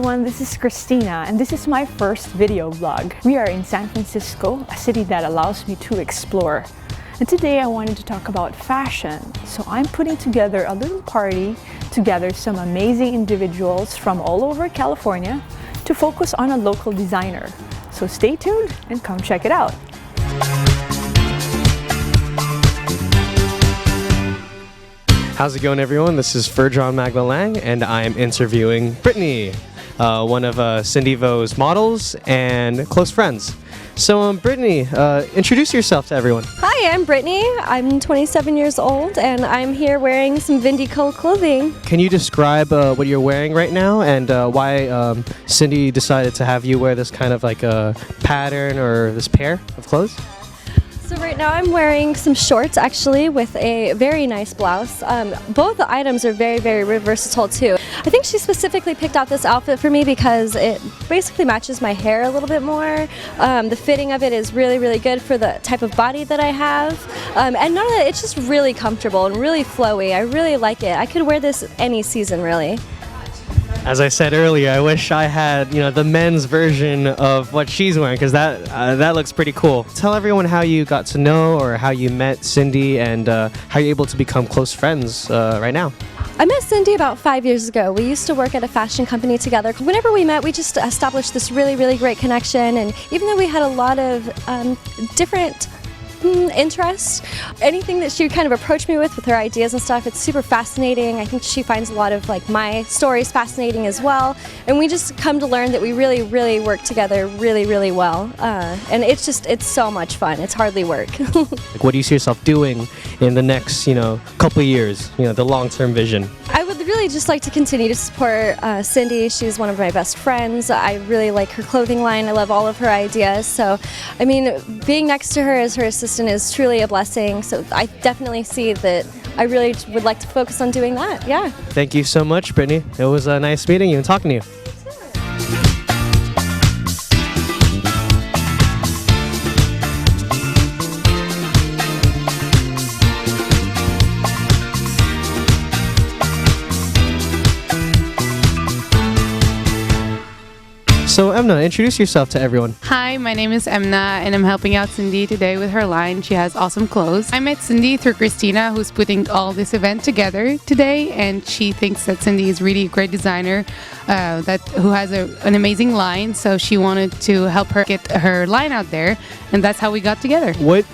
everyone, this is Christina and this is my first video vlog. We are in San Francisco, a city that allows me to explore. And today I wanted to talk about fashion. So I'm putting together a little party to gather some amazing individuals from all over California to focus on a local designer. So stay tuned and come check it out. How's it going, everyone? This is Ferjon Maglalang, and I'm interviewing Britney, one of Cindy Vo's models and close friends. So, Britney, introduce yourself to everyone. Hi, I'm Britney. I'm 27 years old, and I'm here wearing some Vindico clothing. Can you describe what you're wearing right now and why Cindy decided to have you wear this kind of like a pattern or this pair of clothes? So right now I'm wearing some shorts actually with a very nice blouse. Both the items are very, very versatile too. I think she specifically picked out this outfit for me because it basically matches my hair a little bit more. The fitting of it is really, really good for the type of body that I have. And none of that, it's just really comfortable and really flowy. I really like it. I could wear this any season really. As I said earlier, I wish I had, the men's version of what she's wearing, because that looks pretty cool. Tell everyone how you got to know or how you met Cindy and how you're able to become close friends right now. I met Cindy about 5 years ago. We used to work at a fashion company together. Whenever we met, we just established this really, really great connection. And even though we had a lot of different interests, anything that she kind of approached me with her ideas and stuff, it's super fascinating. I think she finds a lot of like my stories fascinating as well, and we just come to learn that we really, really work together really, really well, and it's so much fun. It's hardly work. What do you see yourself doing in the next couple of years, the long-term vision? I would really just like to continue to support Cindy. She's one of my best friends. I really like her clothing line. I love all of her ideas. So, I mean, being next to her as her assistant is truly a blessing. So I definitely see that I really would like to focus on doing that. Yeah. Thank you so much, Britney. It was nice meeting you and talking to you. So Emna, introduce yourself to everyone. Hi, my name is Emna and I'm helping out Cindy today with her line. She has awesome clothes. I met Cindy through Christina, who's putting all this event together today, and she thinks that Cindy is really a great designer who has an amazing line, so she wanted to help her get her line out there, and that's how we got together. What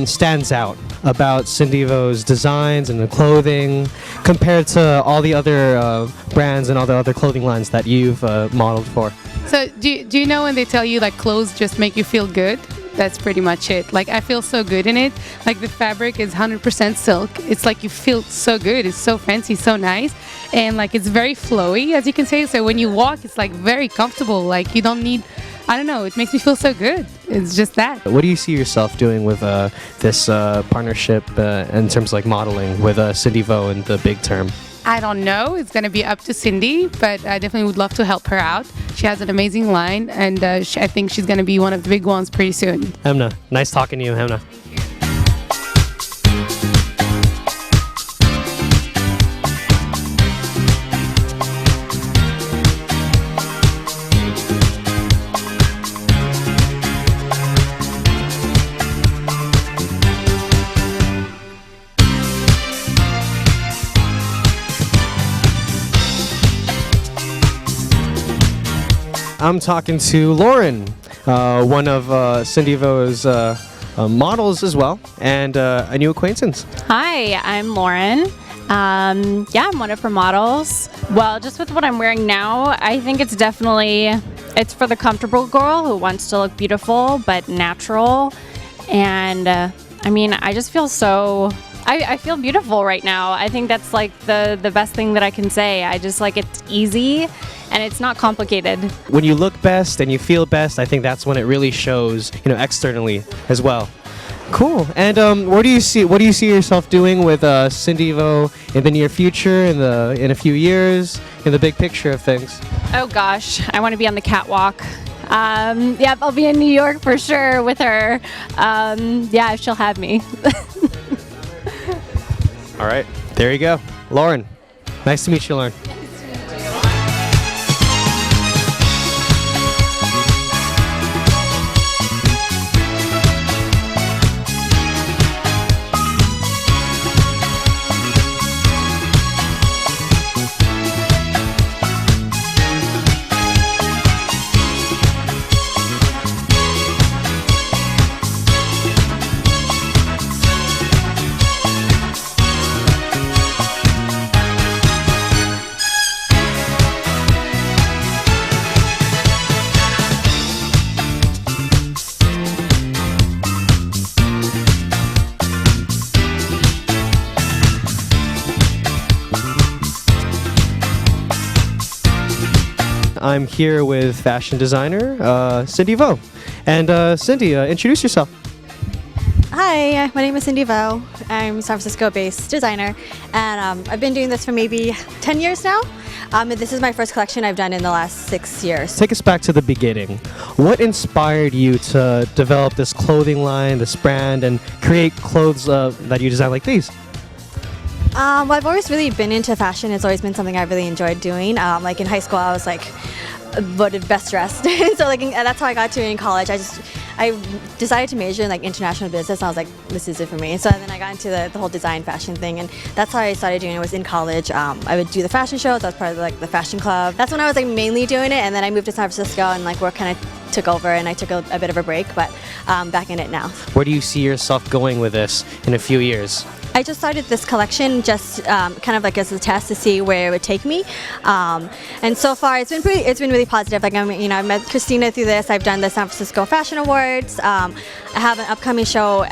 stands out about Cindy Vo's designs and the clothing compared to all the other brands and all the other clothing lines that you've modeled for? So do you know when they tell you like clothes just make you feel good? That's pretty much it. Like I feel so good in it. Like the fabric is 100% silk. It's like you feel so good. It's so fancy, so nice. And like it's very flowy, as you can say. So when you walk, it's like very comfortable. Like you don't need, I don't know, it makes me feel so good. It's just that. What do you see yourself doing with this partnership in terms of like modeling with Cindy Vo in the big term? I don't know. It's going to be up to Cindy, but I definitely would love to help her out. She has an amazing line, and I think she's going to be one of the big ones pretty soon. Emna, nice talking to you, Emna. I'm talking to Lauren, one of Cindy Vo's models as well, and a new acquaintance. Hi, I'm Lauren. I'm one of her models. Well, just with what I'm wearing now, I think it's for the comfortable girl who wants to look beautiful but natural. And I just feel I feel beautiful right now. I think that's like the best thing that I can say. I just like it's easy and it's not complicated. When you look best and you feel best, I think that's when it really shows, externally as well. Cool. And what do you see yourself doing with Cindy Vo in the near future, in a few years, in the big picture of things? Oh gosh, I want to be on the catwalk. I'll be in New York for sure with her. If she'll have me. All right, there you go. Lauren, nice to meet you, Lauren. I'm here with fashion designer Cindy Vo. And Cindy, introduce yourself. Hi, my name is Cindy Vo. I'm a San Francisco-based designer, and I've been doing this for maybe 10 years now. And this is my first collection I've done in the last 6 years. Take us back to the beginning. What inspired you to develop this clothing line, this brand, and create clothes that you design like these? Well, I've always really been into fashion. It's always been something I've really enjoyed doing. Like in high school, I was like voted best dressed. So like that's how I got to it in college. I decided to major in like international business, and I was like, this is it for me. So then I got into the whole design fashion thing, and that's how I started doing it. Was in college. I would do the fashion shows. I was part of like the fashion club. That's when I was like mainly doing it, and then I moved to San Francisco, and like work kind of took over, and I took a bit of a break, but back in it now. Where do you see yourself going with this in a few years? I just started this collection just kind of like as a test to see where it would take me, and so far it's been really positive. Like I met Christina through this. I've done the San Francisco Fashion Awards. I have an upcoming show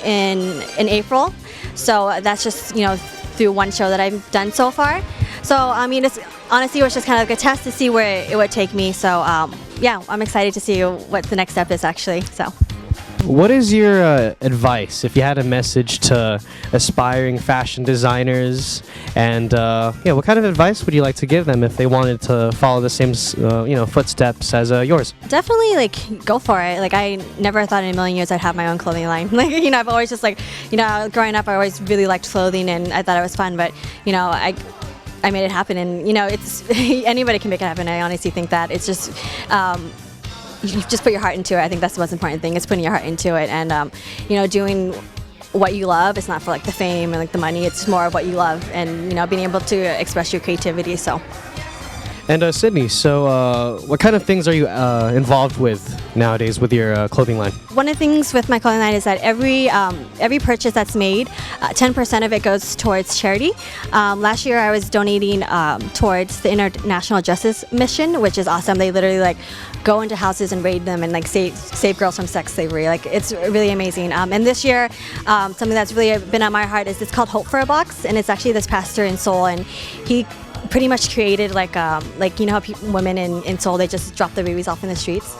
in April, so that's just through one show that I've done so far. So I mean, it's honestly it was just kind of like a test to see where it would take me. So yeah, I'm excited to see what the next step is actually. So. What is your advice if you had a message to aspiring fashion designers, and what kind of advice would you like to give them if they wanted to follow the same footsteps as yours? Definitely like go for it. Like I never thought in a million years I'd have my own clothing line. Like I've always just like growing up I always really liked clothing and I thought it was fun, but I made it happen, and it's anybody can make it happen. I honestly think that it's just you just put your heart into it. I think that's the most important thing, is putting your heart into it, and doing what you love. It's not for like the fame and like the money. It's more of what you love, and being able to express your creativity. So. And Sydney, so what kind of things are you involved with nowadays with your clothing line? One of the things with my clothing line is that every purchase that's made, 10% of it goes towards charity. Last year I was donating towards the International Justice Mission, which is awesome. They literally like go into houses and raid them and like save girls from sex slavery. Like it's really amazing. And this year, something that's really been on my heart is it's called Hope for a Box, and it's actually this pastor in Seoul, and he pretty much created like how women in Seoul, they just drop their babies off in the streets.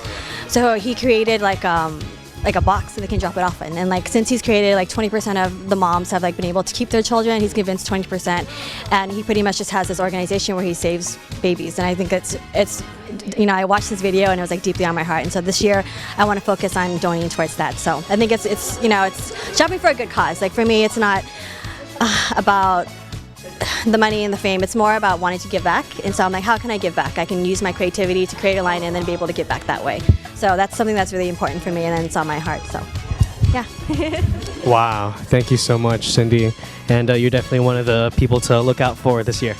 So he created like a box so they can drop it off in. And like since he's created, like 20% of the moms have like been able to keep their children. He's convinced 20%, and he pretty much just has this organization where he saves babies. And I think it's I watched this video and it was like deeply on my heart. And so this year I want to focus on donating towards that. So I think it's shopping for a good cause. Like for me, it's not about the money and the fame. It's more about wanting to give back, and so I'm like, how can I give back? I can use my creativity to create a line and then be able to give back that way. So that's something that's really important for me, and then it's on my heart. So yeah. Wow, thank you so much, Cindy, and you're definitely one of the people to look out for this year.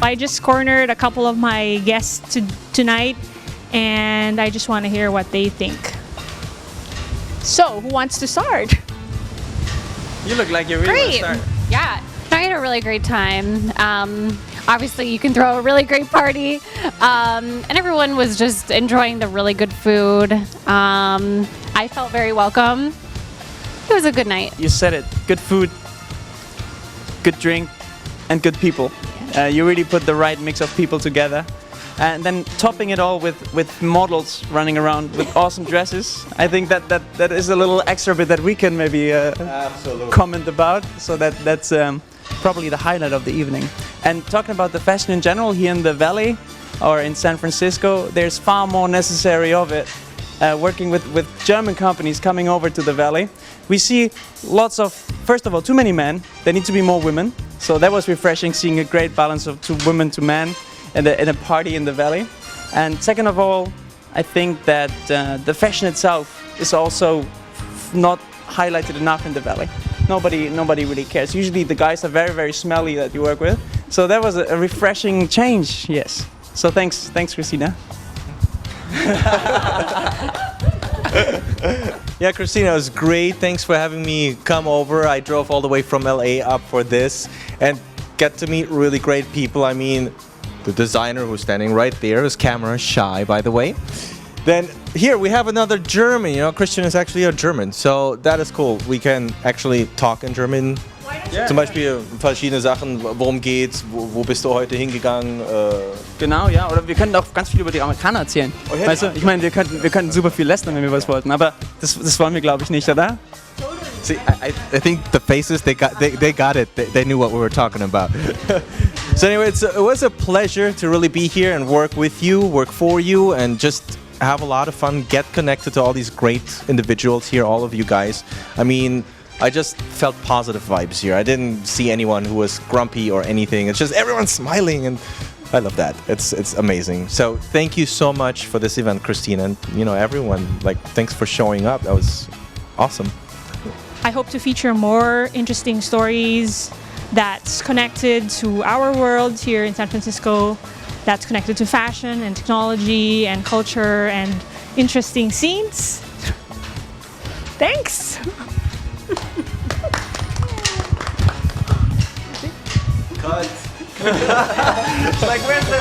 I just cornered a couple of my guests tonight, and I just want to hear what they think. So, who wants to start? You look like you really want to start. Yeah, I had a really great time. Obviously, you can throw a really great party, and everyone was just enjoying the really good food. I felt very welcome. It was a good night. You said it. Good food, good drink, and good people. You really put the right mix of people together. And then topping it all with models running around with awesome dresses. I think that is a little extra bit that we can maybe comment about. So that's probably the highlight of the evening. And talking about the fashion in general here in the Valley or in San Francisco, there's far more necessary of it. Working with German companies coming over to the Valley, we see lots of, first of all, too many men. There need to be more women. So that was refreshing, seeing a great balance of two women to men in a party in the Valley. And second of all, I think that the fashion itself is also not highlighted enough in the Valley. Nobody really cares. Usually the guys are very, very smelly that you work with. So that was a refreshing change, yes. So thanks Christina. Yeah, Christina, it was great. Thanks for having me come over. I drove all the way from LA up for this and get to meet really great people. I mean, the designer who's standing right there is camera shy, by the way. Then here we have another German. You know, Christian is actually a German, so that is cool. We can actually talk in German. Zum Beispiel verschiedene Sachen, worum geht's, wo bist du heute hingegangen? Genau, ja. Oder wir könnten auch ganz viel über die Amerikaner erzählen. Oh, ja, weißt du, ich meine, wir könnten super viel lästern, wenn wir was wollten, aber das wollen wir, glaube ich, nicht, oder? See, I think the faces, they got it. They knew what we were talking about. So anyway, it was a pleasure to really be here and work with you, work for you, and just have a lot of fun, get connected to all these great individuals here, all of you guys. I mean, I just felt positive vibes here. I didn't see anyone who was grumpy or anything. It's just everyone's smiling, and I love that. It's amazing. So thank you so much for this event, Christina, and everyone. Like, thanks for showing up. That was awesome. I hope to feature more interesting stories that's connected to our world here in San Francisco, that's connected to fashion and technology and culture and interesting scenes. Thanks! Cut. Like, where's the